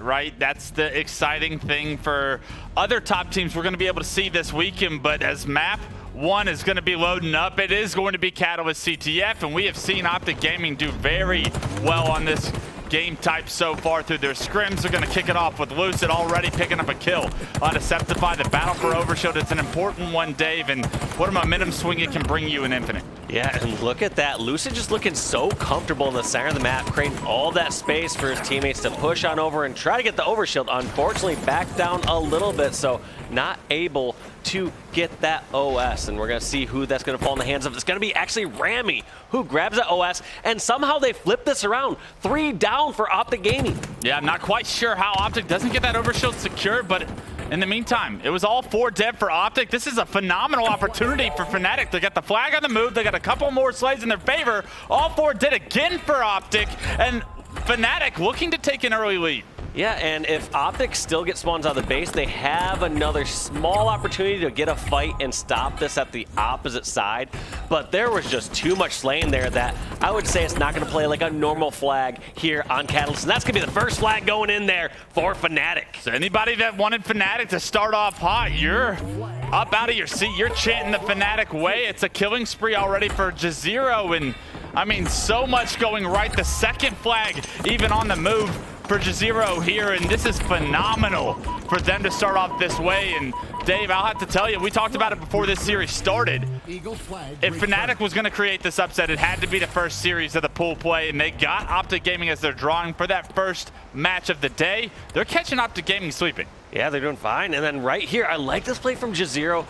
right? That's the exciting thing for other top teams we're going to be able to see this weekend. But as map 1 is going to be loading up, it is going to be Catalyst CTF, and we have seen Optic Gaming do very well on this game type so far through their scrims. They're going to kick it off with Lucid already picking up a kill on a Sceptify. The battle for Overshield, it's an important one, Dave, and what a momentum swing it can bring you in Infinite. Yeah, and look at that. Lucid just looking so comfortable in the center of the map, creating all that space for his teammates to push on over and try to get the Overshield. Unfortunately, back down a little bit, so not able to get that OS. And we're going to see who that's going to fall in the hands of. It's going to be actually Rammyy who grabs that OS, and somehow they flip this around. 3 down for Optic Gaming. Yeah, I'm not quite sure how Optic doesn't get that Overshield secured, but in the meantime, it was all 4 dead for Optic. This is a phenomenal opportunity for Fnatic. They got the flag on the move. They got a couple more slays in their favor. All 4 dead again for Optic, and Fnatic looking to take an early lead. Yeah, and if Optic still gets spawns out of the base, they have another small opportunity to get a fight and stop this at the opposite side. But there was just too much slaying there that I would say it's not going to play like a normal flag here on Catalyst. And that's going to be the first flag going in there for Fnatic. So anybody that wanted Fnatic to start off hot, you're up out of your seat. You're chanting the Fnatic way. It's a killing spree already for Juziro. And I mean, so much going right. The second flag even on the move for Juziro here, and this is phenomenal for them to start off this way. And Dave, I'll have to tell you, we talked about it before this series started. If Fnatic was going to create this upset, it had to be the first series of the pool play, and they got Optic Gaming as their drawing for that first match of the day. They're catching Optic Gaming sleeping. Yeah, they're doing fine. And then right here, I like this play from Juziro.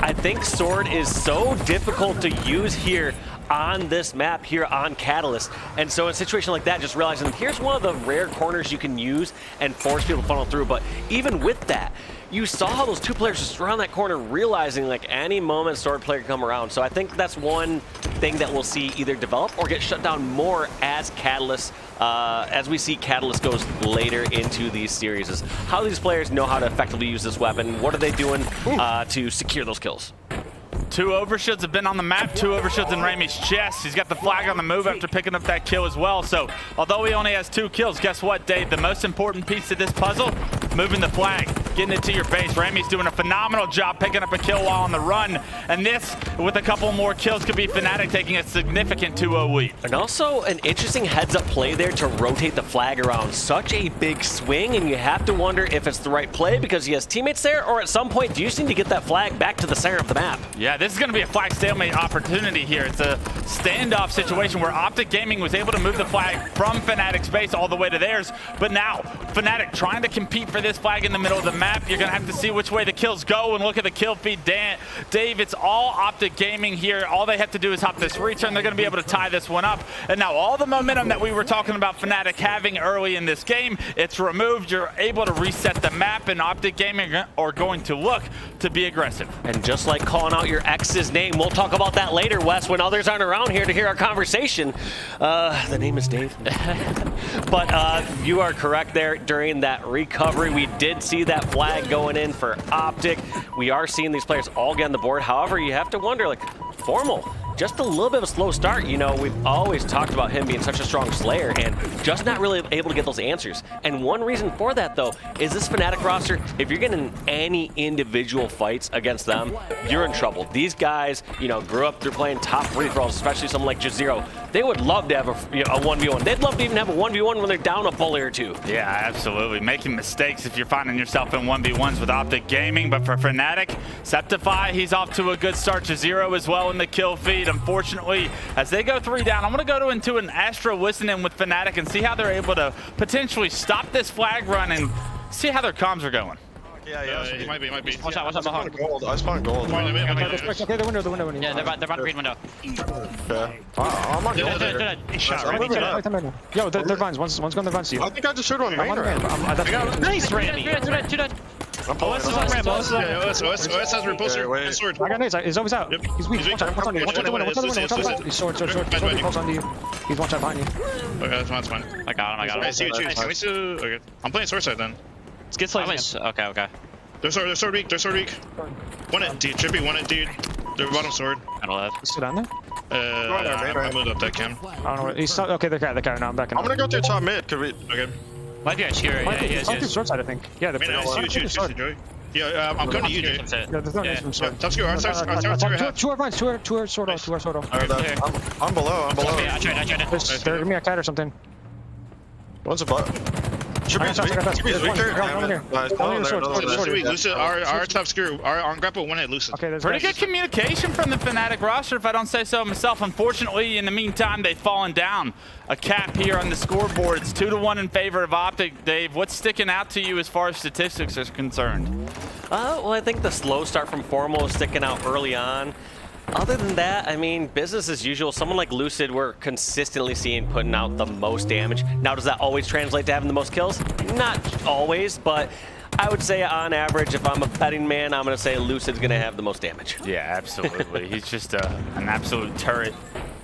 I think Sword is so difficult to use here on this map here on Catalyst. And so in a situation like that, just realizing here's one of the rare corners you can use and force people to funnel through. But even with that, you saw how those 2 players just around that corner, realizing like any moment Sword player can come around. So I think that's one thing that we'll see either develop or get shut down more as Catalyst, as we see Catalyst goes later into these series, is how these players know how to effectively use this weapon. What are they doing to secure those kills? 2 Overshields have been on the map, 2 Overshields in Rammy's chest. He's got the flag on the move after picking up that kill as well. So although he only has 2 kills, guess what, Dave? The most important piece to this puzzle, moving the flag, getting it to your base. Rammy's doing a phenomenal job picking up a kill while on the run. And this, with a couple more kills, could be Fnatic taking a significant 2-0 lead. And also an interesting heads-up play there to rotate the flag around. Such a big swing, and you have to wonder if it's the right play because he has teammates there, or at some point, do you just need to get that flag back to the center of the map? Yeah, this is going to be a flag stalemate opportunity here. It's a standoff situation where Optic Gaming was able to move the flag from Fnatic's base all the way to theirs. But now, Fnatic trying to compete for this flag in the middle of the map. You're going to have to see which way the kills go and look at the kill feed. Dave, it's all Optic Gaming here. All they have to do is hop this return. They're going to be able to tie this one up. And now all the momentum that we were talking about Fnatic having early in this game, it's removed. You're able to reset the map, and Optic Gaming are going to look to be aggressive. And just like calling out your ex's name, we'll talk about that later, Wes, when others aren't around here to hear our conversation. The name is Dave. But you are correct there. During that recovery, we did see that flag going in for Optic. We are seeing these players all get on the board. However, you have to wonder, like, Formal, just a little bit of a slow start. You know, we've always talked about him being such a strong slayer and just not really able to get those answers. And one reason for that, though, is this Fnatic roster, if you're getting any individual fights against them, you're in trouble. These guys, you know, grew up through playing top free-for-alls, especially someone like Juziro. They would love to have a 1v1. They'd love to even have a 1v1 when they're down a bully or 2. Yeah, absolutely. Making mistakes if you're finding yourself in 1v1s with Optic Gaming. But for Fnatic, Sceptify, he's off to a good start. Juziro as well in the kill feed. Unfortunately, as they go 3 down, I'm going to go into an Astro listening with Fnatic and see how they're able to potentially stop this flag run and see how their comms are going. Yeah, it might be. Watch out behind. I spawned gold. Okay, the window. Yeah, they're by the green window. Okay. I'm not gold there. Yo, they're vines. One's going to vines to you. I think I just showed one main ramp. Nice, Rammyy. Two dead. I'm pulling. OS is on ramp. OS has repulsor. Sword. I got nades. He's always out. He's weak. Watch out the window. Watch out the window. He's sword. He falls onto you. He's one shot behind you. Okay, that's fine. I got him. I see what you Can we do? Okay. I'm playing sword side then. Let's get slaves. Okay. They're sword weak. One at D. Trippy, one at D. They're bottom sword. I don't know. Sit down there. I moved up that cam. I don't know. He's okay. They're carrying. No, I'm backing. I'm gonna go through top mid. Could we? Okay. Might be on Shiro. Yeah, he is. It's on short side, I think. Yeah, the Joey. Yeah, I'm coming to you, dude. Yeah, there's no nation from short. Top skewer, our side. Two are fine, two are sort of. I'm below. Okay, I tried it. Give me a cat or something. One's a butt. Should be Lucid, our top skewer, our on grapple one hit Lucid. Okay, there's Pretty good communication from the Fnatic roster, if I don't say so myself. Unfortunately, in the meantime, they've fallen down a cap here on the scoreboard. It's 2-1 in favor of Optic. Dave, what's sticking out to you as far as statistics is concerned? Well, I think the slow start from Formal is sticking out early on. Other than that, I mean, business as usual. Someone like Lucid, we're consistently seeing putting out the most damage. Now, does that always translate to having the most kills? Not always, but I would say on average, if I'm a betting man, I'm going to say Lucid's going to have the most damage. Yeah, absolutely. He's just an absolute turret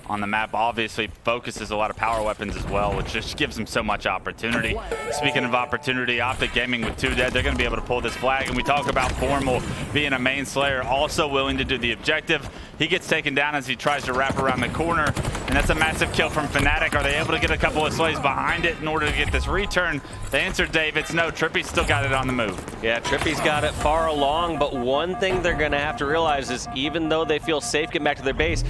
on the map. Obviously focuses a lot of power weapons as well, which just gives him so much opportunity. Speaking of opportunity, Optic Gaming with 2 dead, they're going to be able to pull this flag. And we talk about Formal being a main slayer, also willing to do the objective. He gets taken down as he tries to wrap around the corner, and that's a massive kill from Fnatic. Are they able to get a couple of slays behind it in order to get this return? The answer, Dave, it's no. TriPPPeY's still got it on the move. Yeah, TriPPPeY's got it far along, but one thing they're going to have to realize is even though they feel safe getting back to their base,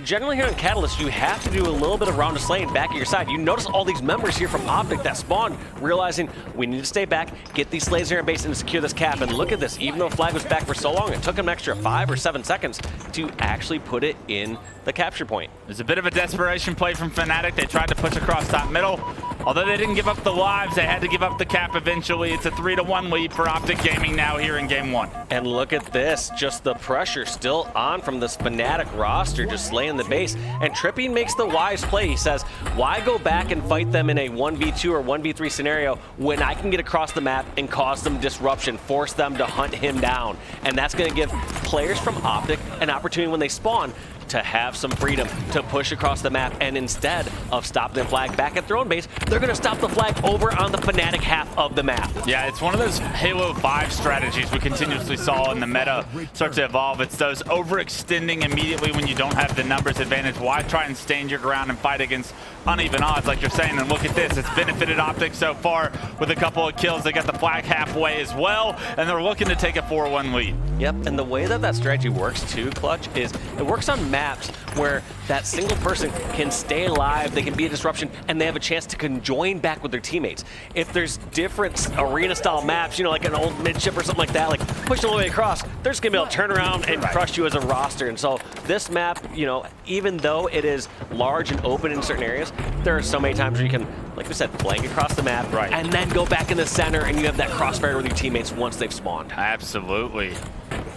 generally here in Catalyst, you have to do a little bit of round of slaying back at your side. You notice all these members here from Optic that spawned, realizing we need to stay back, get these slays here in base, and secure this cap. And look at this, even though flag was back for so long, it took them an extra 5 or 7 seconds to actually put it in the capture point. There's a bit of a desperation play from Fnatic. They tried to push across top middle. Although they didn't give up the lives, they had to give up the cap eventually. It's a 3-1 lead for Optic Gaming now here in game 1. And look at this, just the pressure still on from this Fnatic roster, just slaying the base. And TriPPPeY makes the wise play. He says, why go back and fight them in a 1v2 or 1v3 scenario when I can get across the map and cause them disruption, force them to hunt him down. And that's going to give players from Optic an opportunity when they spawn to have some freedom to push across the map, and instead of stopping the flag back at their own base, they're going to stop the flag over on the Fnatic half of the map. Yeah, it's one of those Halo 5 strategies we continuously saw in the meta start to evolve. It's those overextending immediately when you don't have the numbers advantage. Why try and stand your ground and fight against uneven odds like you're saying? And look at this, it's benefited Optic so far with a couple of kills. They got the flag halfway as well, and they're looking to take a 4-1 lead. Yep, and the way that that strategy works too, KotH, is it works on maps where that single person can stay alive, they can be a disruption, and they have a chance to conjoin back with their teammates. If there's different arena-style maps, you know, like an old midship or something like that, like push all the way across, they're just gonna be able to turn around and crush you as a roster. And so this map, you know, even though it is large and open in certain areas, there are so many times where you can, like we said, flank across the map, and then go back in the center, and you have that crossfire with your teammates once they've spawned. Absolutely.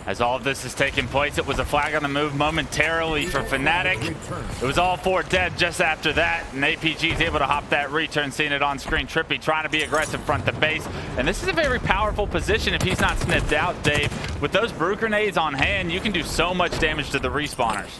As all of this is taking place, it was a flag on the move momentarily for Fnatic. It was all 4 dead just after that, and APG's able to hop that return, seeing it on screen. TriPPPeY trying to be aggressive front to base, and this is a very powerful position if he's not snipped out, Dave. With those brew grenades on hand, you can do so much damage to the respawners.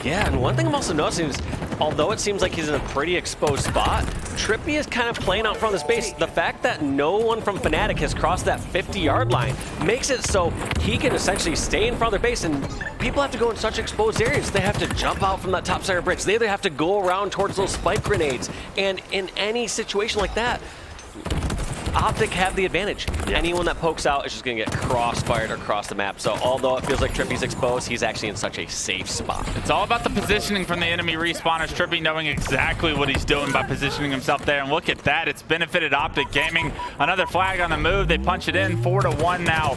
Yeah, and one thing I'm also noticing is, although it seems like he's in a pretty exposed spot, TriPPPeY is kind of playing out front of the space. The fact that no one from Fnatic has crossed that 50-yard line makes it so he can essentially stay in front of their base, and people have to go in such exposed areas. They have to jump out from that top side of bridge. They either have to go around towards those spike grenades, and in any situation like that, Optic have the advantage. Anyone that pokes out is just going to get cross-fired across the map. So although it feels like TriPPPeY's exposed, he's actually in such a safe spot. It's all about the positioning from the enemy respawners. TriPPPeY knowing exactly what he's doing by positioning himself there. And look at that. It's benefited Optic Gaming. Another flag on the move. They punch it in. 4-1 now.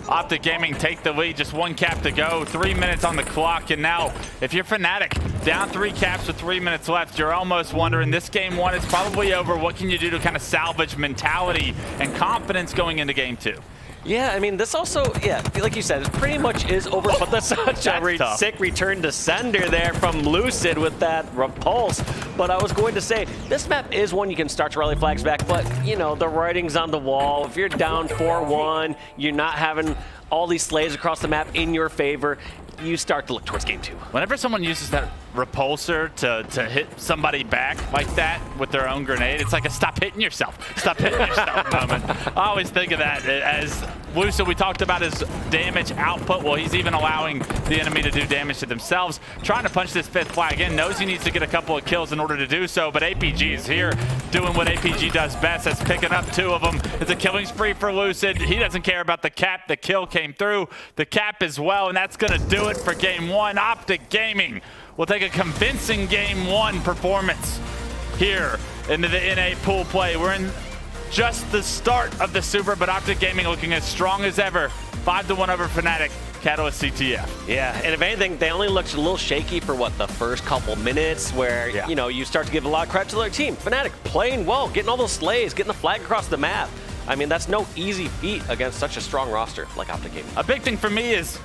Optic Gaming take the lead, just 1 cap to go, 3 minutes on the clock, and now if you're Fnatic, down 3 caps with 3 minutes left, you're almost wondering, this game 1 is probably over. What can you do to kind of salvage mentality and confidence going into game 2? Yeah, I mean, this also, yeah, like you said, it pretty much is over, but that's such a sick return to sender there from Lucid with that repulse. But I was going to say, this map is one you can start to rally flags back, but, you know, the writing's on the wall. If you're down 4-1, you're not having all these slays across the map in your favor, you start to look towards game 2. Whenever someone uses that repulsor to hit somebody back like that with their own grenade, it's like a stop hitting yourself moment. I always think of that as Lucid, we talked about his damage output. Well, he's even allowing the enemy to do damage to themselves. Trying to punch this 5th flag in, knows he needs to get a couple of kills in order to do so, but APG is here doing what APG does best. That's picking up 2 of them. It's a killing spree for Lucid. He doesn't care about the cap. The kill came through. The cap as well, and that's going to do it for game 1. Optic Gaming will take a convincing game 1 performance here into the NA pool play. We're in just the start of the Super, but Optic Gaming looking as strong as ever. 5-1 over Fnatic, Catalyst CTF. Yeah, and if anything, they only looked a little shaky for what, the first couple minutes where, you know, you start to give a lot of credit to their team. Fnatic playing well, getting all those slays, getting the flag across the map. I mean, that's no easy feat against such a strong roster like Optic Gaming. A big thing for me is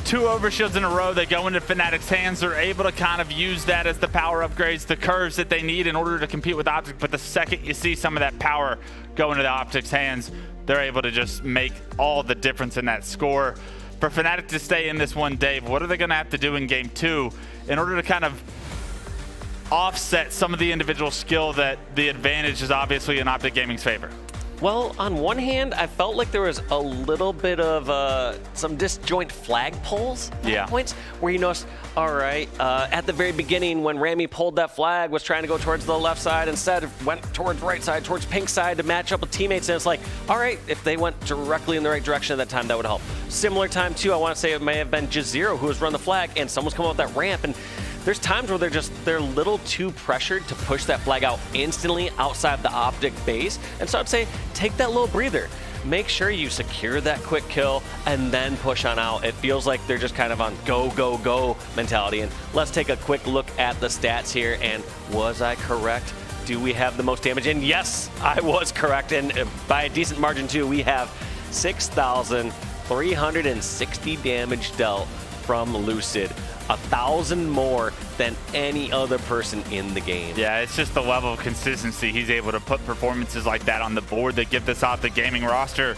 2 overshields in a row. They go into Fnatic's hands. They're able to kind of use that as the power upgrades, the curves that they need in order to compete with Optic. But the second you see some of that power go into the Optic's hands, they're able to just make all the difference in that score. For Fnatic to stay in this one, Dave, what are they going to have to do in game 2 in order to kind of offset some of the individual skill that the advantage is obviously in Optic Gaming's favor? Well, on one hand, I felt like there was a little bit of some disjoint flag pulls at points where you noticed, all right, at the very beginning when Rammyy pulled that flag, was trying to go towards the left side, instead went towards right side, towards pink side to match up with teammates, and it's like, all right, if they went directly in the right direction at that time, that would help. Similar time, too, I want to say it may have been Juziro who was running the flag, and someone's coming up that ramp, and there's times where they're a little too pressured to push that flag out instantly outside the Optic base. And so I'd say take that little breather. Make sure you secure that quick kill and then push on out. It feels like they're just kind of on go, go, go mentality. And let's take a quick look at the stats here. And was I correct? Do we have the most damage? And yes, I was correct. And by a decent margin too, we have 6,360 damage dealt from Lucid. 1,000 more than any other person in the game. Yeah, it's just the level of consistency he's able to put performances like that on the board that give this Optic Gaming roster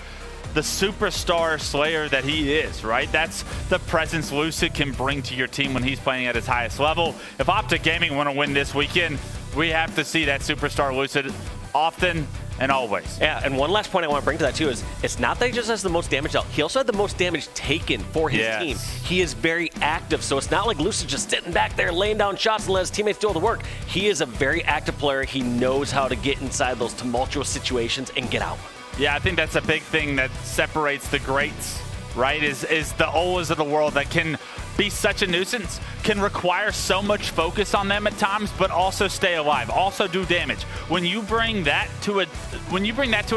the superstar slayer that he is, right? That's the presence Lucid can bring to your team when he's playing at his highest level. If Optic Gaming want to win this weekend, we have to see that superstar Lucid often and always. Yeah, and one last point I want to bring to that too is it's not that he just has the most damage dealt, he also had the most damage taken for his team. He is very active, so it's not like Lucid just sitting back there laying down shots and let his teammates do all the work. He is a very active player. He knows how to get inside those tumultuous situations and get out. Yeah, I think that's a big thing that separates the greats, right? Is the Olas of the world that can be such a nuisance, can require so much focus on them at times, but also stay alive, also do damage. When you bring that to a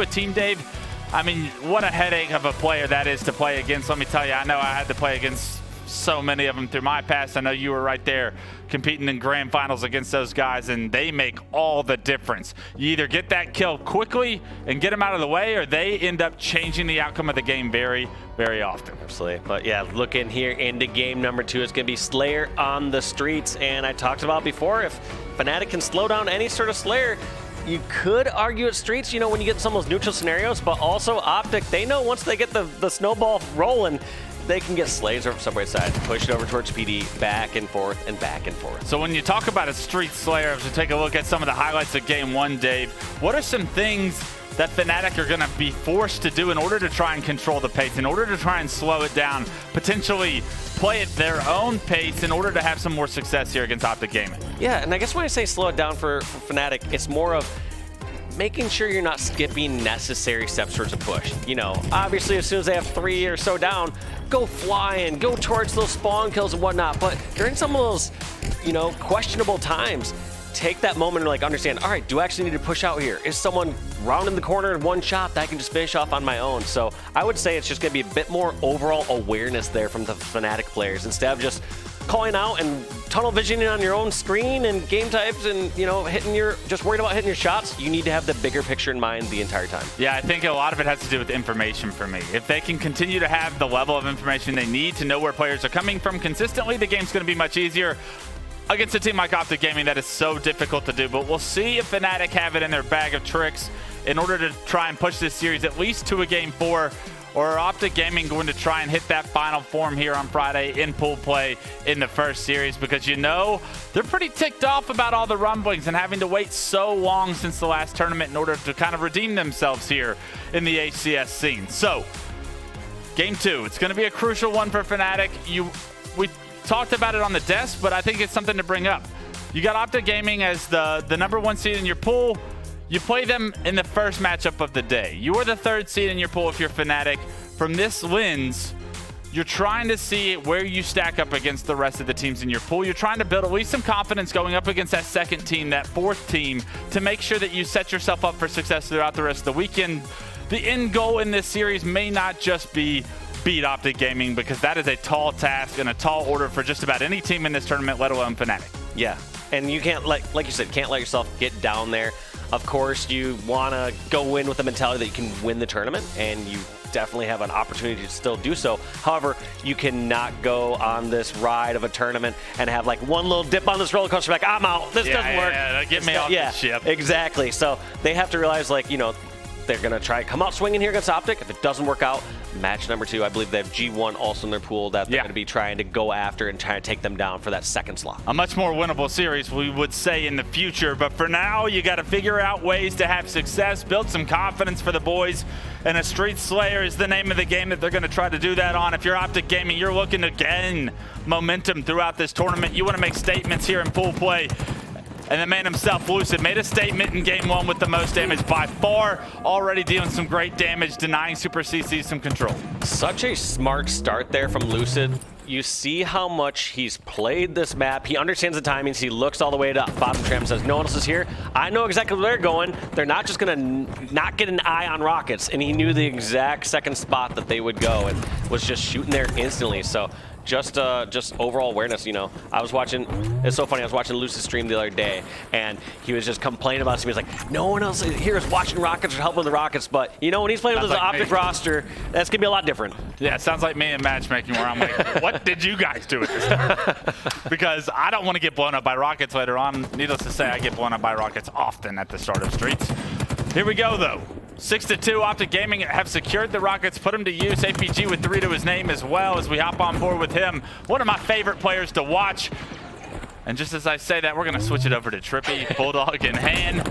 team, Dave, I mean, what a headache of a player that is to play against. Let me tell you, I know I had to play against so many of them through my past. I know you were right there competing in grand finals against those guys, and they make all the difference. You either get that kill quickly and get them out of the way, or they end up changing the outcome of the game very, very often. Absolutely. But yeah, looking here into game number 2, it's going to be Slayer on the streets. And I talked about before, if Fnatic can slow down any sort of Slayer, you could argue at streets, you know, when you get some of those neutral scenarios, but also Optic, they know once they get the snowball rolling, they can get slays over subway side, push it over towards PD, back and forth and back and forth. So when you talk about a street slayer, as we take a look at some of the highlights of game 1, Dave, what are some things that Fnatic are going to be forced to do in order to try and control the pace, in order to try and slow it down, potentially play at their own pace in order to have some more success here against Optic Gaming? Yeah, and I guess when I say slow it down for Fnatic, it's more of making sure you're not skipping necessary steps towards a push. You know, obviously as soon as they have 3 or so down, go flying, go towards those spawn kills and whatnot. But during some of those, you know, questionable times, take that moment and like understand, all right, do I actually need to push out here? Is someone rounding the corner in one shot that I can just finish off on my own? So I would say it's just gonna be a bit more overall awareness there from the Fnatic players instead of just calling out and tunnel visioning on your own screen and game types and, you know, just worried about hitting your shots. You need to have the bigger picture in mind the entire time. Yeah, I think a lot of it has to do with information for me. If they can continue to have the level of information they need to know where players are coming from consistently, the game's going to be much easier. Against a team like Optic Gaming, that is so difficult to do, but we'll see if Fnatic have it in their bag of tricks in order to try and push this series at least to a game 4. Or Optic Gaming going to try and hit that final form here on Friday in pool play in the first series, because you know they're pretty ticked off about all the rumblings and having to wait so long since the last tournament in order to kind of redeem themselves here in the HCS scene. So Game 2. It's going to be a crucial one for Fnatic. We talked about it on the desk, but I think it's something to bring up. You got Optic Gaming as the #1 seed in your pool. You play them in the first matchup of the day. You are the 3rd seed in your pool if you're Fnatic. From this lens, you're trying to see where you stack up against the rest of the teams in your pool. You're trying to build at least some confidence going up against that 2nd team, that 4th team, to make sure that you set yourself up for success throughout the rest of the weekend. The end goal in this series may not just be beat Optic Gaming, because that is a tall task and a tall order for just about any team in this tournament, let alone Fnatic. Yeah, and you can't, like you said, can't let yourself get down there. Of course, you want to go in with the mentality that you can win the tournament, and you definitely have an opportunity to still do so. However, you cannot go on this ride of a tournament and have like one little dip on this roller coaster, like, I'm out, this doesn't work. Yeah, get me off this ship. Exactly. So they have to realize, like, you know, they're going to try to come out swinging here against Optic. If it doesn't work out, match number 2, I believe they have G1 also in their pool that they're going to be trying to go after and try to take them down for that 2nd slot. A much more winnable series, we would say, in the future. But for now, you got to figure out ways to have success, build some confidence for the boys. And a Street Slayer is the name of the game that they're going to try to do that on. If you're Optic Gaming, you're looking to gain momentum throughout this tournament. You want to make statements here in pool play. And the man himself, Lucid, made a statement in Game 1 with the most damage by far, already dealing some great damage, denying SuperCC some control. Such a smart start there from Lucid. You see how much he's played this map. He understands the timings. He looks all the way to bottom tram and says, no one else is here. I know exactly where they're going. They're not just going to not get an eye on rockets. And he knew the exact 2nd spot that they would go and was just shooting there instantly. So just overall awareness, you know. I was watching, it's so funny, I was watching Lucid stream the other day, and he was just complaining about it. He was like, no one else here is watching rockets or helping the rockets, but, you know, when he's playing with his Optic roster, that's going to be a lot different. Yeah, it sounds like me in matchmaking, where I'm like, what did you guys do at this time? Because I don't want to get blown up by rockets later on. Needless to say, I get blown up by rockets often at the start of Streets. Here we go, though. 6-2, Optic Gaming have secured the rockets, put him to use. APG with 3 to his name as well as we hop on board with him. One of my favorite players to watch. And just as I say that, we're going to switch it over to TriPPPeY, Bulldog in hand.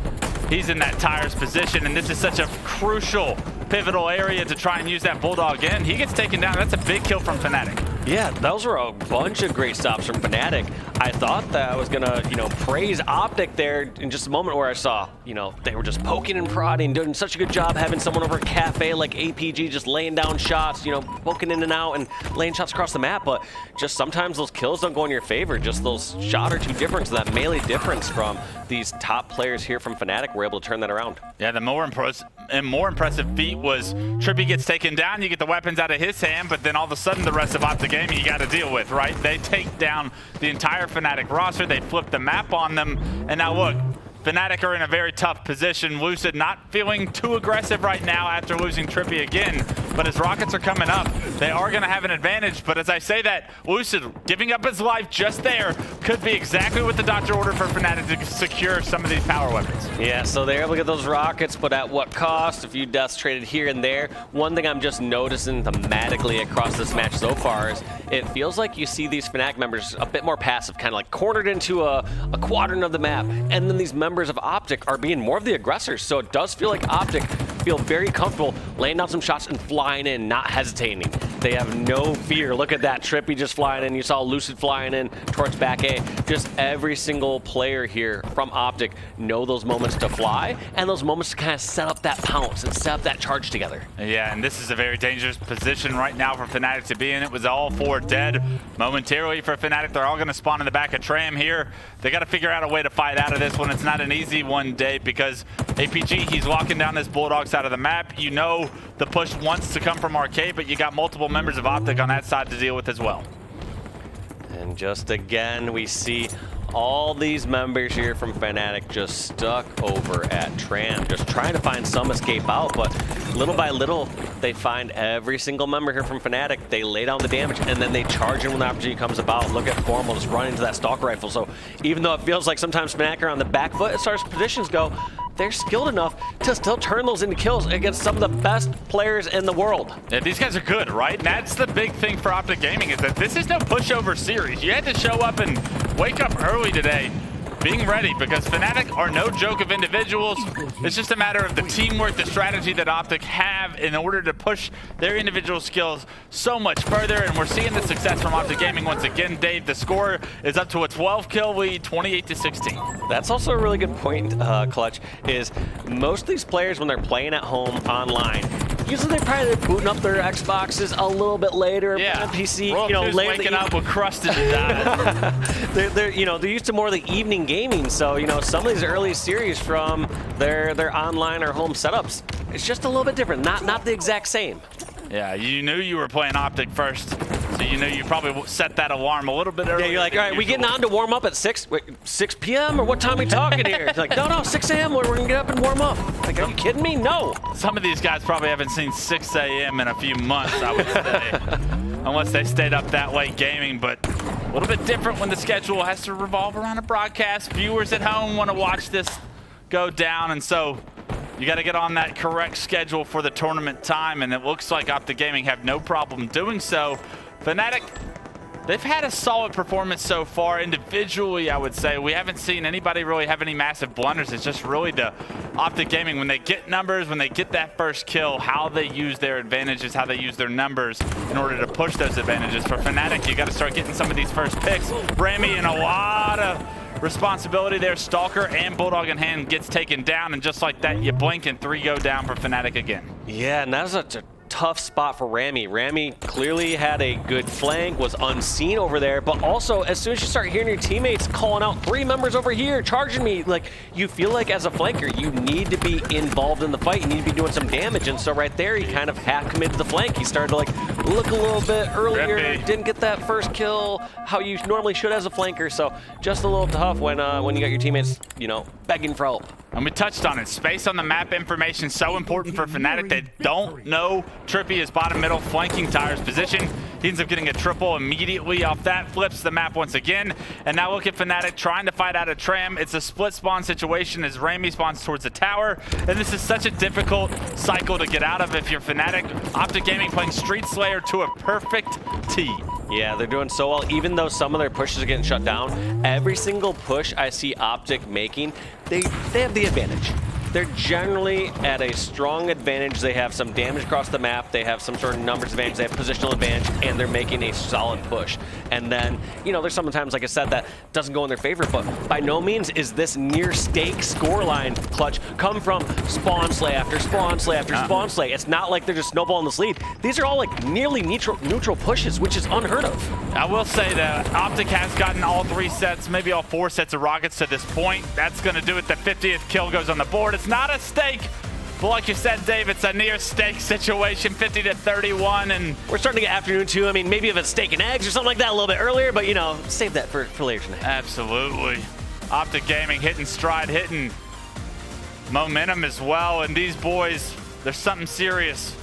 He's in that tires position, and this is such a crucial, pivotal area to try and use that Bulldog in. He gets taken down. That's a big kill from Fnatic. Yeah, those were a bunch of great stops from Fnatic. I thought that I was gonna, you know, praise Optic there in just a moment where I saw, you know, they were just poking and prodding, doing such a good job having someone over at Cafe like APG just laying down shots, you know, poking in and out and laying shots across the map. But just sometimes those kills don't go in your favor. Just those shot or two difference, that melee difference from these top players here from Fnatic were able to turn that around. Yeah, the more impressive feat was TriPPPeY gets taken down, you get the weapons out of his hand, but then all of a sudden the rest of Optic Gaming you got to deal with, right? They take down the entire Fnatic roster, they flip the map on them, and now look, Fnatic are in a very tough position. Lucid not feeling too aggressive right now after losing TriPPPeY again, but as rockets are coming up, they are going to have an advantage. But as I say that, Lucid giving up his life just there could be exactly what the doctor ordered for Fnatic to secure some of these power weapons. Yeah, so they're able to get those rockets, but at what cost? A few deaths traded here and there. One thing I'm just noticing thematically across this match so far is it feels like you see these Fnatic members a bit more passive, kind of like cornered into a quadrant of the map, and then these members of Optic are being more of the aggressors. So it does feel like Optic feel very comfortable laying down some shots and flying in, not hesitating. They have no fear. Look at that, TriPPPeY just flying in. You saw Lucid flying in towards back A. Just every single player here from Optic know those moments to fly and those moments to kind of set up that pounce and set up that charge together. Yeah, and this is a very dangerous position right now for Fnatic to be in. It was all 4 dead momentarily for Fnatic. They're all going to spawn in the back of Tram here. They got to figure out a way to fight out of this one. It's not an easy one, Dave, because APG, he's locking down this Bulldog side of the map. You know the push wants to come from Arcade, but you got multiple members of Optic on that side to deal with as well. And just again, we see all these members here from Fnatic just stuck over at Tram, just trying to find some escape out, but little by little, they find every single member here from Fnatic. They lay down the damage, and then they charge in when the opportunity comes about. Look at Formal just running into that Stalker Rifle. So even though it feels like sometimes Fnatic are on the back foot as far as positions go, they're skilled enough to still turn those into kills against some of the best players in the world. Yeah, these guys are good, right? And that's the big thing for Optic Gaming is that this is no pushover series. You had to show up and wake up early today being ready, because Fnatic are no joke of individuals. It's just a matter of the teamwork, the strategy that Optic have in order to push their individual skills so much further, and we're seeing the success from Optic Gaming once again. Dave, the score is up to a 12-kill lead, 28-16. That's also a really good point, KotH, is most of these players, when they're playing at home online, usually they're booting up their Xboxes a little bit later, yeah. on PC, World you know, Two's later. waking up with crusted data. they're used to more of the evening gaming, so some of these early series from their online or home setups, it's just a little bit different, not the exact same. Yeah, you knew you were playing Optic first, so you knew you probably set that alarm a little bit earlier. Yeah, you're like, all right, we getting on to warm up at 6 p.m. or what time are we talking here? It's like, no, 6 a.m. We're gonna get up and warm up. Like, are you kidding me? No. Some of these guys probably haven't seen 6 a.m. in a few months, I would say, unless they stayed up that late gaming. But a little bit different when the schedule has to revolve around a broadcast. Viewers at home want to watch this go down, and so you got to get on that correct schedule for the tournament time, and it looks like Optic Gaming have no problem doing so. Fnatic, they've had a solid performance so far individually, I would say. We haven't seen anybody really have any massive blunders. It's just really the Optic Gaming, when they get numbers, when they get that first kill, how they use their advantages, how they use their numbers in order to push those advantages. For Fnatic, you got to start getting some of these first picks. Rammyy in a lot of responsibility there. Stalker and Bulldog in hand gets taken down, and just like that, you blink and 3 go down for Fnatic again. Yeah, and that was a tough spot for Rammyy. Rammyy clearly had a good flank, was unseen over there, but also as soon as you start hearing your teammates calling out 3 members over here, charging me, like, you feel like as a flanker, you need to be involved in the fight. You need to be doing some damage, and so right there, he kind of half committed the flank. He started to like look a little bit earlier, didn't get that first kill how you normally should as a flanker, so just a little tough when you got your teammates, begging for help. And we touched on it. Space on the map information so important for Fnatic. They don't know TriPPPeY is bottom middle, flanking Tyre's position. He ends up getting a triple immediately off that, flips the map once again. And now look at Fnatic trying to fight out a tram. It's a split spawn situation as Rammyy spawns towards the tower. And this is such a difficult cycle to get out of if you're Fnatic. Optic Gaming playing Street Slayer to a perfect T. Yeah, they're doing so well, even though some of their pushes are getting shut down. Every single push I see Optic making, they have the advantage. They're generally at a strong advantage. They have some damage across the map. They have some sort of numbers advantage. They have positional advantage, and they're making a solid push. And then, there's sometimes, like I said, that doesn't go in their favor, but by no means is this near stake scoreline KotH come from spawn slay after spawn slay after spawn slay. It's not like they're just snowballing this lead. These are all like nearly neutral pushes, which is unheard of. I will say that Optic has gotten all 3 sets, maybe all 4 sets of rockets to this point. That's going to do it. The 50th kill goes on the board. It's not a stake, but like you said, Dave, it's a near stake situation, 50-31, and we're starting to get afternoon too. I mean, maybe if it's steak and eggs or something like that a little bit earlier, but save that for later tonight. Absolutely. Optic Gaming hitting stride, hitting momentum as well, and these boys, there's something serious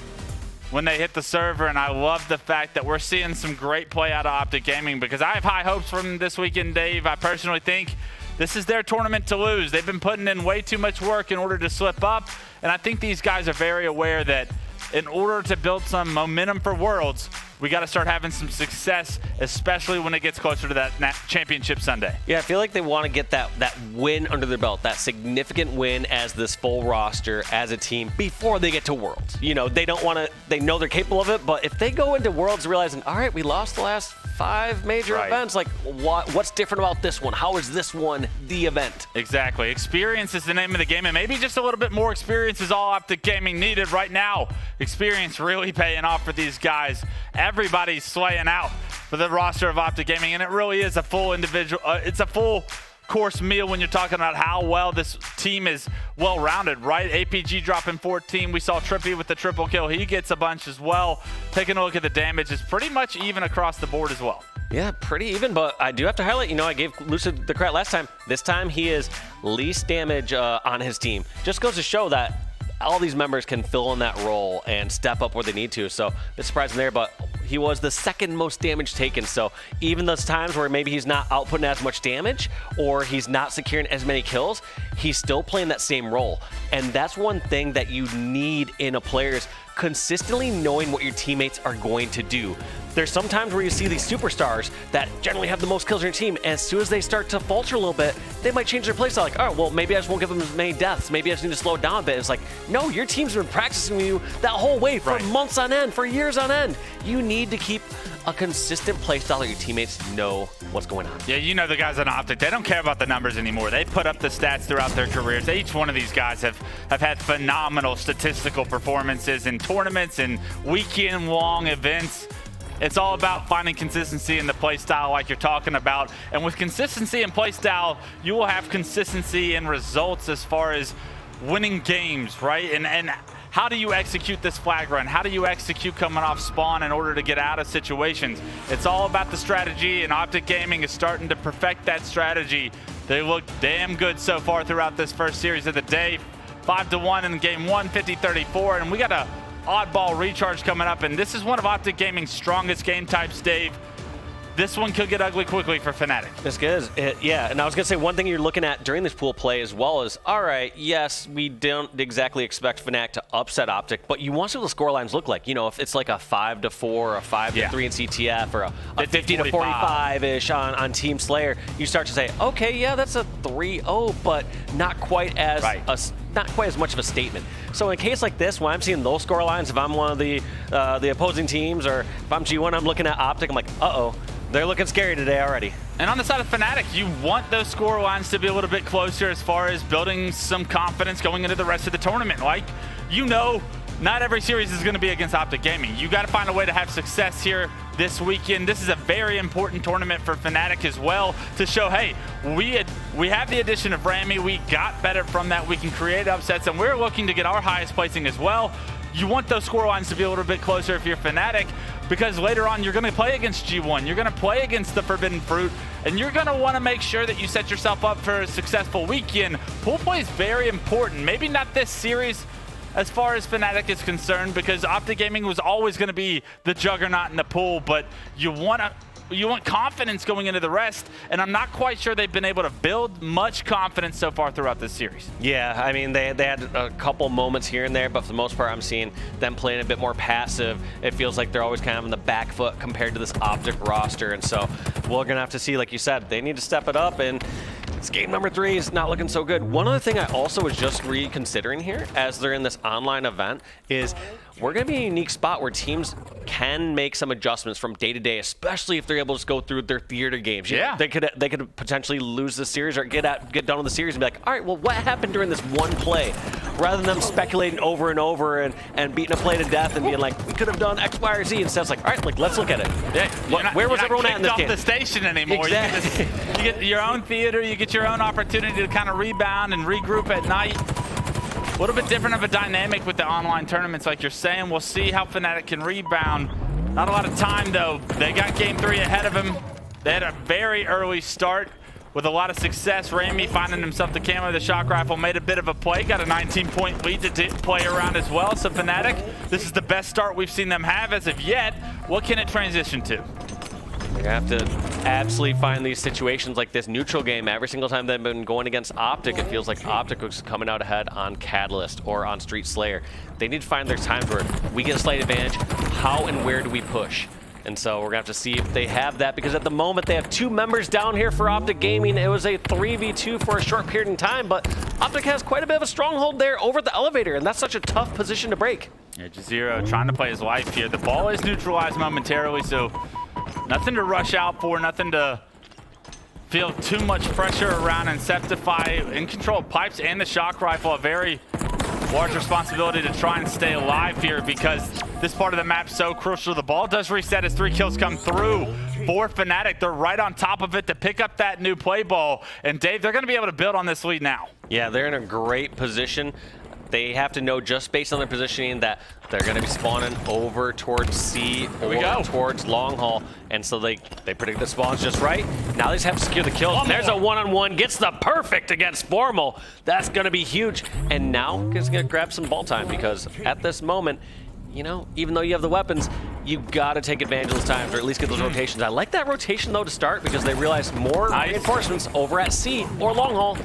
when they hit the server, and I love the fact that we're seeing some great play out of Optic Gaming, because I have high hopes from this weekend, Dave. I personally think this is their tournament to lose. They've been putting in way too much work in order to slip up, and I think these guys are very aware that in order to build some momentum for Worlds, we got to start having some success, especially when it gets closer to that championship Sunday. Yeah, I feel like they want to get that win under their belt, that significant win as this full roster, as a team, before they get to Worlds. They don't want to, they know they're capable of it, but if they go into Worlds realizing, all right, we lost the last 5 major events, like what's different about this one? How is this one the event? Exactly. Experience is the name of the game, and maybe just a little bit more experience is all Optic Gaming needed right now. Experience really paying off for these guys. Everybody's slaying out for the roster of Optic Gaming, and it really is a full individual, it's a full course meal when you're talking about how well this team is well-rounded, right? APG dropping 14. We saw TriPPPeY with the triple kill. He gets a bunch as well. Taking a look at the damage, it's pretty much even across the board as well. Yeah, pretty even, but I do have to highlight, I gave Lucid the credit last time. This time he is least damage on his team. Just goes to show that all these members can fill in that role and step up where they need to. So a bit surprising there, but he was the 2nd most damage taken. So even those times where maybe he's not outputting as much damage or he's not securing as many kills, he's still playing that same role. And that's one thing that you need in a player's consistently knowing what your teammates are going to do. There's some times where you see these superstars that generally have the most kills in your team, and as soon as they start to falter a little bit, they might change their playstyle. Like, all right, well, maybe I just won't give them as many deaths. Maybe I just need to slow it down a bit. It's like, no, your team's been practicing with you that whole way for months on end, for years on end. You need to keep a consistent playstyle that your teammates know what's going on. Yeah, you know the guys on Optic, they don't care about the numbers anymore. They put up the stats throughout their careers. Each one of these guys have had phenomenal statistical performances in tournaments and weekend-long events. It's all about finding consistency in the play style like you're talking about. And with consistency in play style, you will have consistency in results as far as winning games, right? And how do you execute this flag run? How do you execute coming off spawn in order to get out of situations? It's all about the strategy, and Optic Gaming is starting to perfect that strategy. They look damn good so far throughout this first series of the day. 5-1 in game 1, 50-34, and we got a Oddball Recharge coming up, and this is one of Optic Gaming's strongest game types, Dave. This one could get ugly quickly for Fnatic. It's good. Yeah, and I was going to say one thing you're looking at during this pool play as well is, all right, yes, we don't exactly expect Fnatic to upset Optic, but you want to see what the score lines look like. You know, if it's like a 5-4 or a 5-3 in CTF or a 50-45-ish on Team Slayer, you start to say, okay, yeah, that's a 3-0, but not quite as not quite as much of a statement. So in a case like this, when I'm seeing those score lines, if I'm one of the opposing teams, or if I'm G1, I'm looking at Optic, I'm like, uh-oh, they're looking scary today already. And on the side of Fnatic, you want those score lines to be a little bit closer as far as building some confidence going into the rest of the tournament. Like, you know, not every series is going to be against Optic Gaming. You got to find a way to have success here this weekend. This is a very important tournament for Fnatic as well, to show, hey, we have the addition of Rammyy. We got better from that. We can create upsets, and we're looking to get our highest placing as well. You want those score lines to be a little bit closer if you're Fnatic, because later on you're going to play against G1, you're going to play against the Forbidden Fruit, and you're going to want to make sure that you set yourself up for a successful weekend. Pool play is very important. Maybe not this series as far as Fnatic is concerned, because Optic Gaming was always going to be the juggernaut in the pool, but you want confidence going into the rest, and I'm not quite sure they've been able to build much confidence so far throughout this series. Yeah, I mean, they had a couple moments here and there, but for the most part, I'm seeing them playing a bit more passive. It feels like they're always kind of on the back foot compared to this Optic roster, and so we're going to have to see, like you said, they need to step it up, and it's game number 3 is not looking so good. One other thing I also was just reconsidering here as they're in this online event is we're going to be in a unique spot where teams can make some adjustments from day to day, especially if they're able to go through their theater games. Yeah. They could potentially lose the series or get done with the series and be like, all right, well, what happened during this one play? Rather than them speculating over and over and beating a play to death and being like, we could have done X, Y, or Z. Instead, it's like, all right, like, let's look at it. Yeah, where was everyone at in this game? You're not kicked off the station anymore. Exactly. You get your own theater, you get your own opportunity to kind of rebound and regroup at night. A little bit different of a dynamic with the online tournaments, like you're saying. We'll see how Fnatic can rebound. Not a lot of time, though. They got game 3 ahead of them. They had a very early start with a lot of success. Rammyy finding himself the camo, the shock rifle, made a bit of a play, got a 19-point lead to play around as well. So Fnatic, this is the best start we've seen them have as of yet. What can it transition to? They're going to have to absolutely find these situations like this neutral game. Every single time they've been going against Optic, it feels like Optic was coming out ahead on Catalyst or on Street Slayer. They need to find their times where we get a slight advantage. How and where do we push? And so we're going to have to see if they have that, because at the moment they have 2 members down here for Optic Gaming. It was a 3v2 for a short period in time, but Optic has quite a bit of a stronghold there over the elevator, and that's such a tough position to break. Yeah, Juziro trying to play his life here. The ball is neutralized momentarily, so nothing to rush out for, nothing to feel too much pressure around, and Sceptify in control of pipes and the shock rifle. A very large responsibility to try and stay alive here, because this part of the map's so crucial. The ball does reset as 3 kills come through for Fnatic. They're right on top of it to pick up that new play ball. And Dave, they're going to be able to build on this lead now. Yeah, they're in a great position. They have to know, just based on their positioning, that they're going to be spawning over towards C or towards long haul. And so they predict the spawns just right. Now they just have to secure the kills. There's a one-on-one, gets the perfect against Formal. That's going to be huge. And now he's going to grab some ball time, because at this moment, you know, even though you have the weapons, you got to take advantage of those times, or at least get those rotations. I like that rotation, though, to start, because they realize more reinforcements over at C or long haul.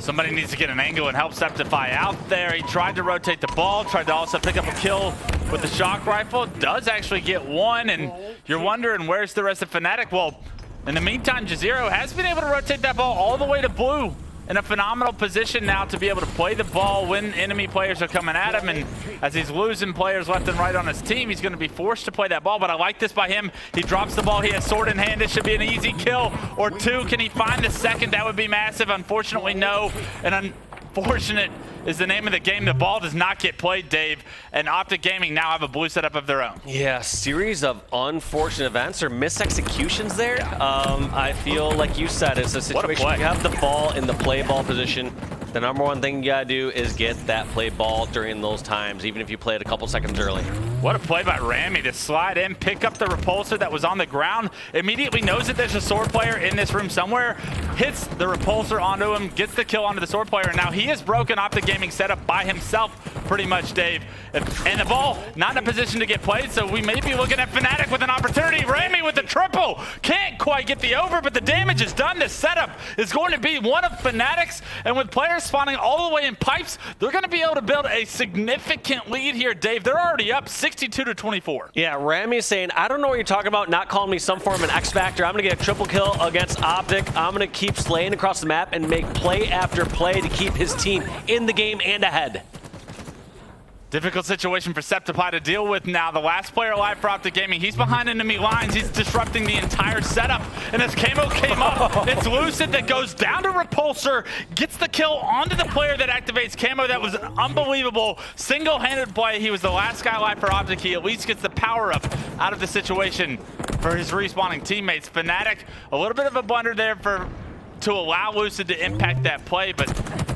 Somebody needs to get an angle and help Sceptify out there. He tried to rotate the ball, tried to also pick up a kill with the shock rifle. Does actually get one, and you're wondering where's the rest of Fnatic? Well, in the meantime, Juziro has been able to rotate that ball all the way to blue in a phenomenal position now to be able to play the ball when enemy players are coming at him. And as he's losing players left and right on his team, he's going to be forced to play that ball. But I like this by him. He drops the ball. He has sword in hand. It should be an easy kill or two. Can he find the second? That would be massive. Unfortunately, no. And unfortunate is the name of the game. The ball does not get played, Dave. And Optic Gaming now have a blue setup of their own. Yeah, series of unfortunate events or misexecutions there. I feel like you said, it's a situation you have the ball in the play ball position. The number one thing you gotta do is get that play ball during those times, even if you play it a couple seconds early. What a play by Rammyy to slide in, pick up the repulsor that was on the ground, immediately knows that there's a sword player in this room somewhere, hits the repulsor onto him, gets the kill onto the sword player, and now he has broken Optic Gaming setup by himself pretty much, Dave. And the ball not in a position to get played, so we may be looking at Fnatic with an opportunity. Rammyy with the triple. Can't quite get the over, but the damage is done. This setup is going to be one of Fnatic's, and with players spawning all the way in pipes, they're going to be able to build a significant lead here, Dave. They're already up 62-24. Yeah, Rammyy is saying, I don't know what you're talking about, not calling me some form of an X Factor. I'm going to get a triple kill against Optic. I'm going to keep slaying across the map and make play after play to keep his team in the game and ahead. Difficult situation for Sceptify to deal with now. The last player alive for Optic Gaming. He's behind enemy lines. He's disrupting the entire setup. And as Camo came up, it's Lucid that goes down to Repulsor, gets the kill onto the player that activates Camo. That was an unbelievable single-handed play. He was the last guy alive for Optic. He at least gets the power up out of the situation for his respawning teammates. Fnatic, a little bit of a blunder there to allow Lucid to impact that play, but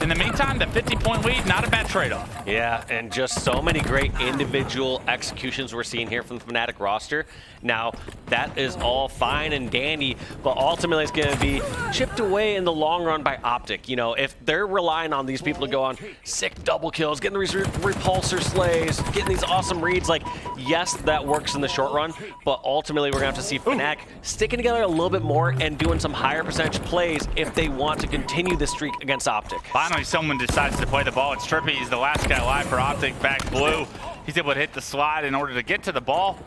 in the meantime, the 50-point lead, not a bad trade-off. Yeah, and just so many great individual executions we're seeing here from the Fnatic roster. Now, that is all fine and dandy, but ultimately it's going to be chipped away in the long run by Optic. You know, if they're relying on these people to go on sick double kills, getting these repulsor slays, getting these awesome reads, like, yes, that works in the short run, but ultimately we're going to have to see Fnatic sticking together a little bit more and doing some higher percentage plays if they want to continue this streak against Optic. Finally, someone decides to play the ball. It's TriPPPeY. He's the last guy alive for Optic, back blue. He's able to hit the slide in order to get to the ball.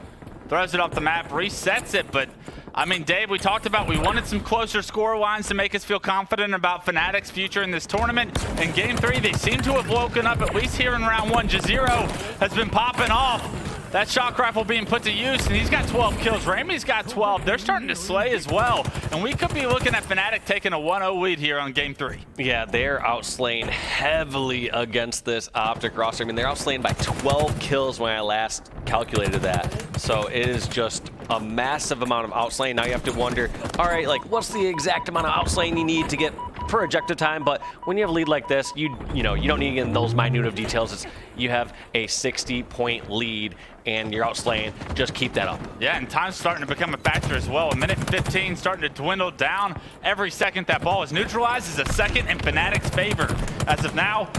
Throws it off the map, resets it, but I mean, Dave, we talked about we wanted some closer score lines to make us feel confident about Fnatic's future in this tournament. In Game 3, they seem to have woken up, at least here in round 1. Juziro has been popping off. That shock rifle being put to use, and he's got 12 kills. Rammy's got 12. They're starting to slay as well. And we could be looking at Fnatic taking a 1-0 lead here on Game 3. Yeah, they're outslaying heavily against this Optic roster. I mean, they're outslaying by 12 kills when I last calculated that. So it is just a massive amount of outslaying. Now you have to wonder, all right, like, what's the exact amount of outslaying you need to get per objective time? But when you have a lead like this, you know, you don't need to get in those minute of details. It's, you have a 60-point lead and you're outslaying. Just keep that up. Yeah, and time's starting to become a factor as well. A minute 15 starting to dwindle down. Every second that ball is neutralized is a second in Fnatic's favor. As of now,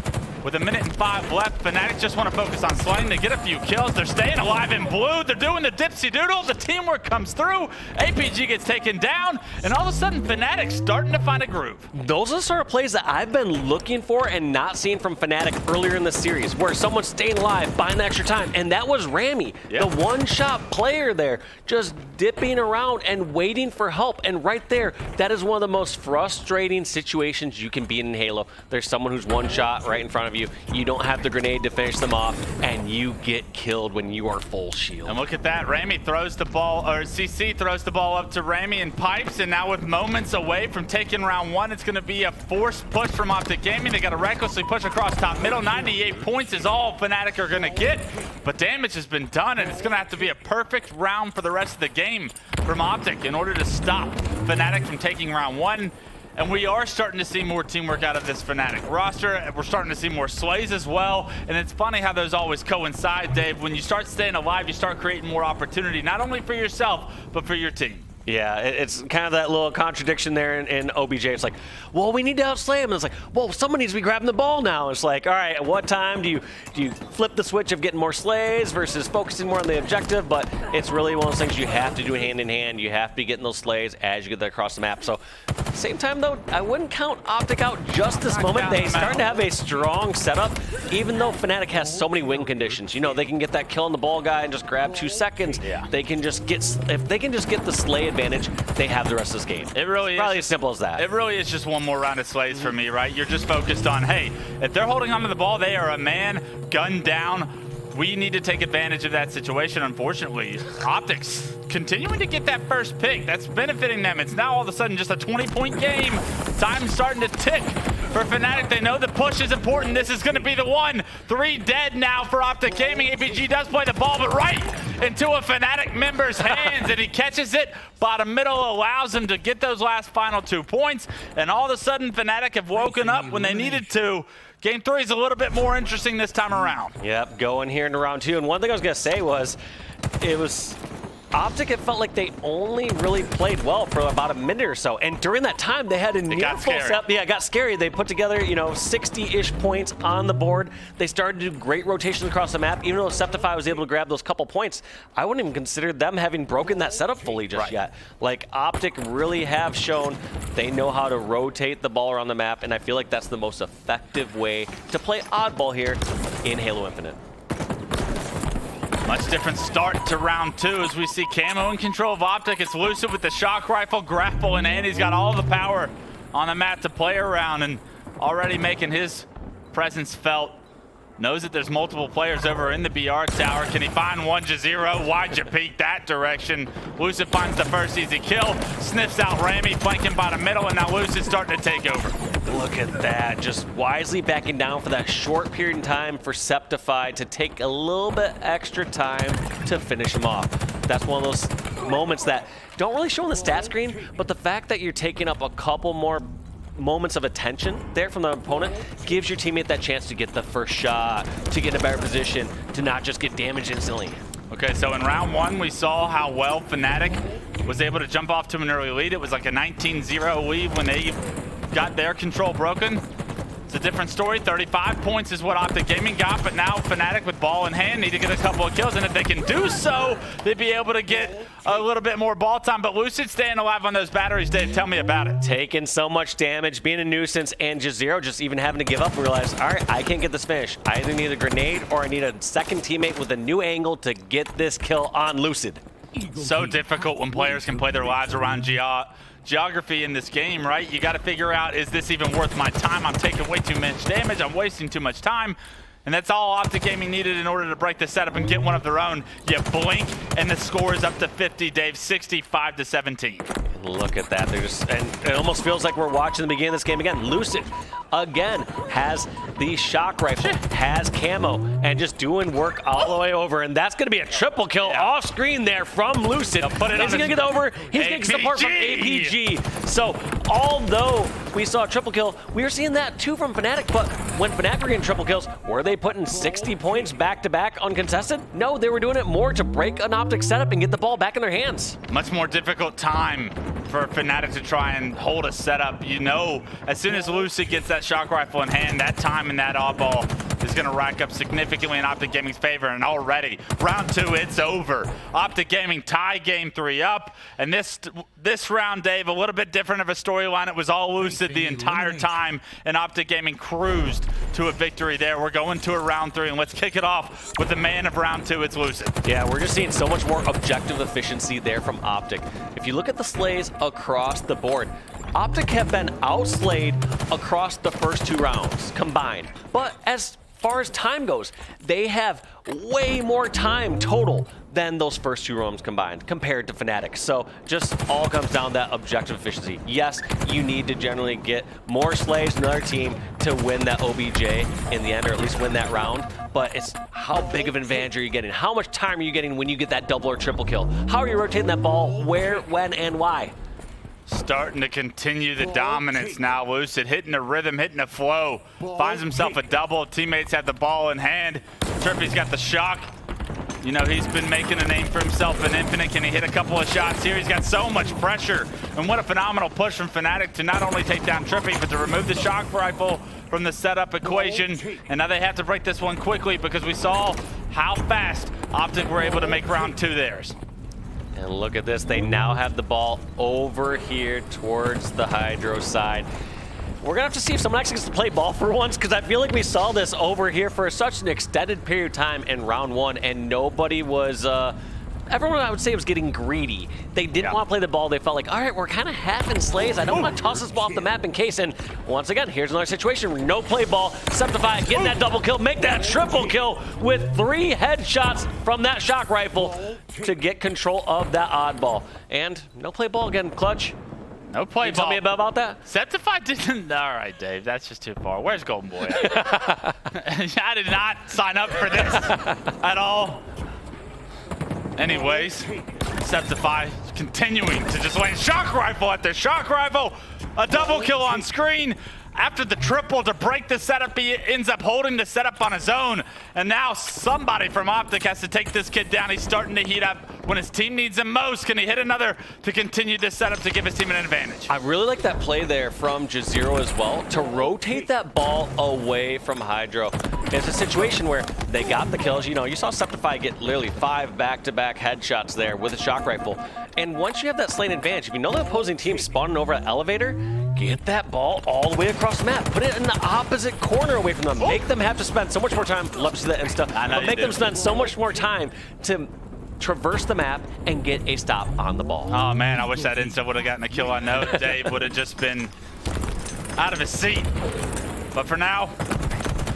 with a minute and 5 left, Fnatic just want to focus on slaying to get a few kills. They're staying alive in blue. They're doing the dipsy doodle. The teamwork comes through. APG gets taken down, and all of a sudden, Fnatic's starting to find a groove. Those are the sort of plays that I've been looking for and not seeing from Fnatic earlier in the series, where someone's staying alive, buying the extra time, and that was Rammyy, the one-shot player there, just dipping around and waiting for help. And right there, that is one of the most frustrating situations you can be in Halo. There's someone who's one shot right in front of you. You don't have the grenade to finish them off, and you get killed when you are full shield. And look at that. Rammyy throws the ball, or CC throws the ball up to Rammyy and pipes, and now with moments away from taking round 1, it's going to be a forced push from Optic Gaming. They got to recklessly push across top middle. 98 points is all Fnatic are going to get, but damage has been done, and it's going to have to be a perfect round for the rest of the game from Optic in order to stop Fnatic from taking round 1. And we are starting to see more teamwork out of this Fnatic roster. We're starting to see more slays as well. And it's funny how those always coincide, Dave. When you start staying alive, you start creating more opportunity, not only for yourself, but for your team. Yeah, it's kind of that little contradiction there in OBJ. It's like, well, we need to outslay him. And it's like, well, someone needs to be grabbing the ball now. It's like, all right, at what time do you flip the switch of getting more slays versus focusing more on the objective? But it's really one of those things you have to do hand in hand. You have to be getting those slays as you get there across the map. So, same time though, I wouldn't count Optic out just this moment. They starting to have a strong setup, even though Fnatic has so many win conditions. You know, they can get that kill on the ball guy and just grab 2 seconds. Yeah. They can just get, if they can just get the slay advantage, they have the rest of this game. It really it's probably is as simple as that. It really is just one more round of slays for me, right? You're just focused on, hey, if they're holding onto the ball, they are a man, gunned down. We need to take advantage of that situation. Unfortunately, Optic's continuing to get that first pick. That's benefiting them. It's now all of a sudden just a 20-point game. Time's starting to tick for Fnatic. They know the push is important. This is going to be the one. 3 dead now for Optic Gaming. APG does play the ball, but right into a Fnatic member's hands, and he catches it. Bottom middle allows him to get those last final 2 points, and all of a sudden Fnatic have woken up when they needed to. Game 3 is a little bit more interesting this time around. Yep, going here into round 2. And one thing I was going to say was, Optic, it felt like they only really played well for about a minute or so. And during that time, they had a near full set. Yeah, it got scary. They put together, 60-ish points on the board. They started to do great rotations across the map. Even though Sceptify was able to grab those couple points, I wouldn't even consider them having broken that setup fully just yet. Like, Optic really have shown they know how to rotate the ball around the map, and I feel like that's the most effective way to play Oddball here in Halo Infinite. Much different start to round 2 as we see Camo in control of Optic. It's Lucid with the shock rifle, grapple, and Andy's got all the power on the map to play around and already making his presence felt. Knows that there's multiple players over in the BR tower. Can he find one? Juziro, why'd you peek that direction? Lucid finds the first easy kill, sniffs out Rammyy, flanking by the middle, and now Lucid's starting to take over. Look at that, just wisely backing down for that short period in time for Sceptify to take a little bit extra time to finish him off. That's one of those moments that don't really show on the stat screen, but the fact that you're taking up a couple more moments of attention there from the opponent gives your teammate that chance to get the first shot, to get in a better position, to not just get damaged instantly. Okay, so in round 1, we saw how well Fnatic was able to jump off to an early lead. It was like a 19-0 lead when they got their control broken. It's a different story. 35 points is what Optic Gaming got, but now Fnatic with ball in hand need to get a couple of kills, and if they can do so, they'd be able to get a little bit more ball time. But Lucid staying alive on those batteries, Dave, tell me about it. Taking so much damage, being a nuisance, and Juziro just even having to give up, realize, all right, I can't get this finish. I either need a grenade or I need a second teammate with a new angle to get this kill on Lucid. So difficult when players can play their lives around geography in this game, right? You got to figure out, is this even worth my time? I'm taking way too much damage. I'm wasting too much time. And that's all Optic Gaming needed in order to break the setup and get one of their own. You blink, and the score is up to 50, Dave, 65-17. Look at that. And it almost feels like we're watching the beginning of this game again. Lucid, again, has the shock rifle, has camo, and just doing work all the way over. And that's going to be a triple kill off screen there from Lucid. Is he going to get over? He's getting support from APG. So, although we saw a triple kill, we were seeing that too from Fnatic. But when Fnatic were getting triple kills, were they putting 60 points back-to-back uncontested? No, they were doing it more to break an Optic setup and get the ball back in their hands. Much more difficult time for Fnatic to try and hold a setup. You know, as soon as Lucid gets that shock rifle in hand, that time in that oddball is going to rack up significantly in Optic Gaming's favor. And already, round 2, it's over. Optic Gaming tie game 3 up. And this round, Dave, a little bit different of a storyline. It was all Lucid the entire time, and Optic Gaming cruised to a victory there. We're going to a round 3, and let's kick it off with the man of round 2. It's Lucid. Yeah, we're just seeing so much more objective efficiency there from Optic. If you look at the slays across the board, Optic have been outslayed across the first 2 rounds combined. But as far as time goes, they have way more time total than those first 2 rounds combined compared to Fnatic. So just all comes down to that objective efficiency. Yes, you need to generally get more slays than another team to win that OBJ in the end, or at least win that round. But it's how big of an advantage are you getting? How much time are you getting when you get that double or triple kill? How are you rotating that ball? Where, when, and why? Starting to continue the dominance now. Lucid hitting the rhythm, hitting the flow. Finds himself a double. Teammates have the ball in hand. TriPPPeY's got the shock. You know, he's been making a name for himself in Infinite. Can he hit a couple of shots here? He's got so much pressure. And what a phenomenal push from Fnatic to not only take down TriPPPeY, but to remove the shock rifle from the setup equation. And now they have to break this one quickly because we saw how fast Optic were able to make round 2 theirs. And look at this, they now have the ball over here towards the Hydro side. We're gonna have to see if someone actually gets to play ball for once, because I feel like we saw this over here for such an extended period of time in round 1, and nobody was, everyone I would say was getting greedy. They didn't want to play the ball. They felt like, all right, we're kind of half in slays. I don't want to toss this ball off the map in case. And once again, here's another situation where no play ball. Sceptify getting that double kill, make that triple kill with 3 headshots from that shock rifle to get control of that oddball. And no play ball again, KotH. No play ball. Tell me about that. Sceptify didn't. All right, Dave, that's just too far. Where's Golden Boy? I did not sign up for this at all. Anyways, Sceptify continuing to just land shock rifle after shock rifle. A double kill on screen. After the triple to break the setup, he ends up holding the setup on his own. And now somebody from Optic has to take this kid down. He's starting to heat up when his team needs him most. Can he hit another to continue this setup to give his team an advantage? I really like that play there from Juziro as well, to rotate that ball away from Hydro. It's a situation where they got the kills. You know, you saw Sceptify get literally 5 back-to-back headshots there with a shock rifle. And once you have that slaying advantage, if you know the opposing team spawning over an elevator, get that ball all the way across the map. Put it in the opposite corner away from them. Make them have to spend so much more time. Love to see that and stuff. But make them spend so much more time to traverse the map and get a stop on the ball. Oh man, I wish that Insta would have gotten a kill. I know Dave would have just been out of his seat. But for now,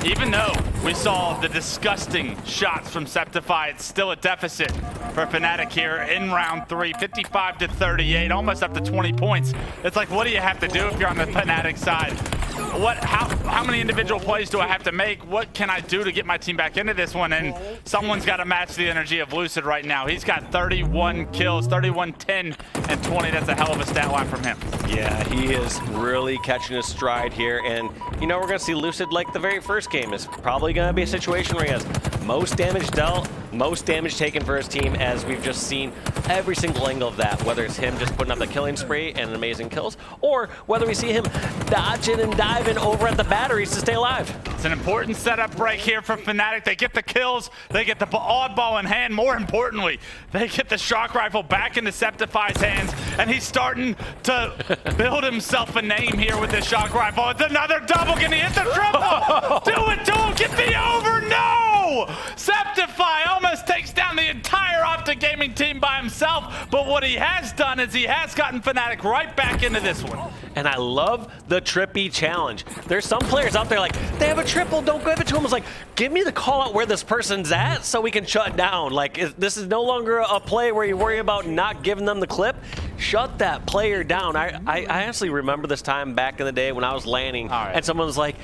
even though we saw the disgusting shots from Sceptify, it's still a deficit for Fnatic here in round 3, 55-38, almost up to 20 points. It's like, what do you have to do if you're on the Fnatic side? How many individual plays do I have to make? What can I do to get my team back into this one? And someone's got to match the energy of Lucid right now. He's got 31 kills, 31, 10, and 20. That's a hell of a stat line from him. Yeah, he is really catching his stride here. And, you know, we're going to see Lucid like the very first game. It's probably going to be a situation where he has most damage dealt, most damage taken for his team, as we've just seen every single angle of that, whether it's him just putting up the killing spree and amazing kills, or whether we see him dodging and diving over at the batteries to stay alive. It's an important setup break here for Fnatic. They get the kills, they get the oddball in hand. More importantly, they get the shock rifle back into Sceptify's hands, and he's starting to build himself a name here with this shock rifle. It's another double. Can he hit the triple? Do it to him. Get the over. No! Sceptify almost takes down the entire Optic Gaming team by himself, but what he has done is he has gotten Fnatic right back into this one. And I love the TriPPPeY challenge. There's some players out there like, they have a triple, don't give it to him. It's like, give me the call out where this person's at so we can shut down. Like, this is no longer a play where you worry about not giving them the clip. Shut that player down. I honestly remember this time back in the day when I was landing, and someone was like,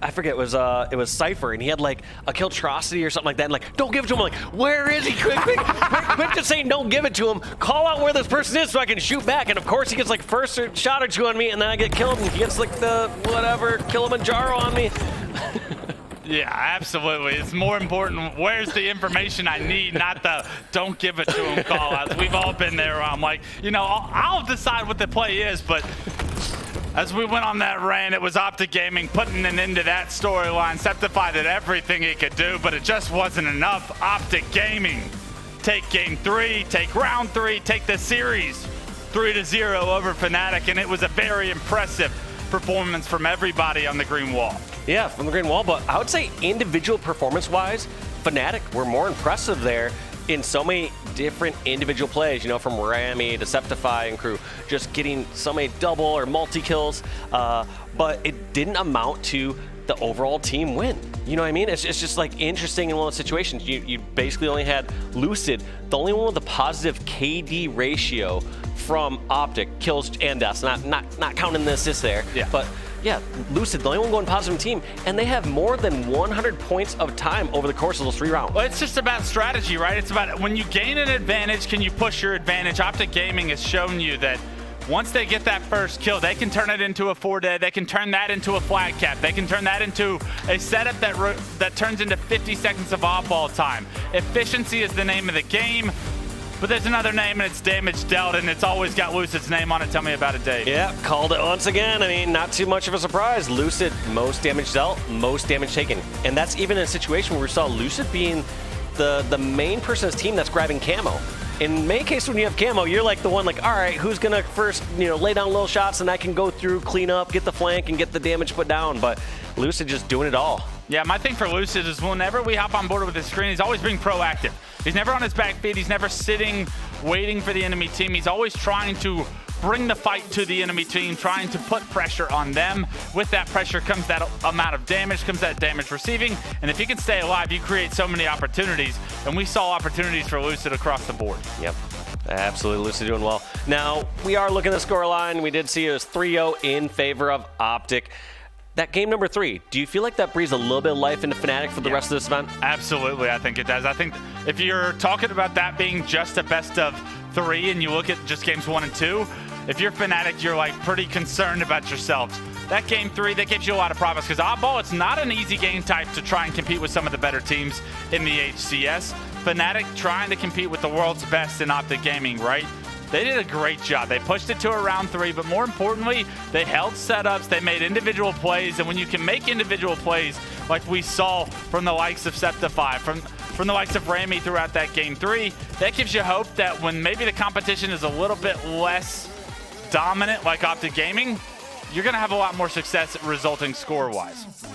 I forget, it was Cypher, and he had like a Killtrocity or something like that, and like, don't give it to him. I'm like, where is he? Quick to say don't give it to him. Call out where this person is so I can shoot back. And of course he gets like first shot or two on me, and then I get killed, and he gets like the whatever Kilimanjaro on me. Yeah, absolutely. It's more important, where's the information I need, not the don't give it to him call outs. We've all been there where I'm like, you know, I'll decide what the play is, but as we went on that rant, it was Optic Gaming putting an end to that storyline. Sceptify did everything he could do, but it just wasn't enough. Optic Gaming take game 3, take round 3, take the series 3-0 over Fnatic, and it was a very impressive performance from everybody on the green wall. Yeah, from the green wall, but I would say individual performance-wise, Fnatic were more impressive there in so many different individual plays, you know, from Rammyy to Sceptify and crew, just getting so many double or multi-kills, but it didn't amount to the overall team win. You know what I mean? It's just like interesting in one of those situations. You basically only had Lucid, the only one with a positive KD ratio from Optic, kills and deaths, not counting the assists there. Yeah. But yeah, Lucid, the only one going positive team, and they have more than 100 points of time over the course of those 3 rounds. Well, it's just about strategy, right? It's about when you gain an advantage, can you push your advantage? Optic Gaming has shown you that once they get that first kill, they can turn it into a 4-dead. They can turn that into a flag cap. They can turn that into a setup that turns into 50 seconds of oddball time. Efficiency is the name of the game, but there's another name, and it's damage dealt, and it's always got Lucid's name on it. Tell me about it, Dave. Yeah, called it once again. I mean, not too much of a surprise. Lucid, most damage dealt, most damage taken. And that's even in a situation where we saw Lucid being the main person on his team that's grabbing camo. In many cases, when you have camo, you're like the one like, all right, who's gonna first, lay down little shots, and I can go through, clean up, get the flank, and get the damage put down. But Lucid just doing it all. Yeah, my thing for Lucid is whenever we hop on board with his screen, he's always being proactive. He's never on his back feet. He's never sitting, waiting for the enemy team. He's always trying to bring the fight to the enemy team, trying to put pressure on them. With that pressure comes that amount of damage, comes that damage receiving, and if you can stay alive, you create so many opportunities, and we saw opportunities for Lucid across the board. Yep. Absolutely, Lucid doing well. Now, we are looking at the scoreline. We did see it was 3-0 in favor of Optic. That game number 3, do you feel like that breathes a little bit of life into Fnatic for the rest of this event? Absolutely, I think it does. I think if you're talking about that being just a best of 3 and you look at just games 1 and 2, if you're Fnatic, you're like pretty concerned about yourselves. That game 3, that gives you a lot of promise because Oddball, it's not an easy game type to try and compete with some of the better teams in the HCS. Fnatic trying to compete with the world's best in Optic Gaming, right? They did a great job. They pushed it to a round 3, but more importantly, they held setups, they made individual plays, and when you can make individual plays like we saw from the likes of Sceptify, from the likes of Rammyy throughout that game 3, that gives you hope that when maybe the competition is a little bit less dominant like Optic Gaming, you're going to have a lot more success resulting score-wise.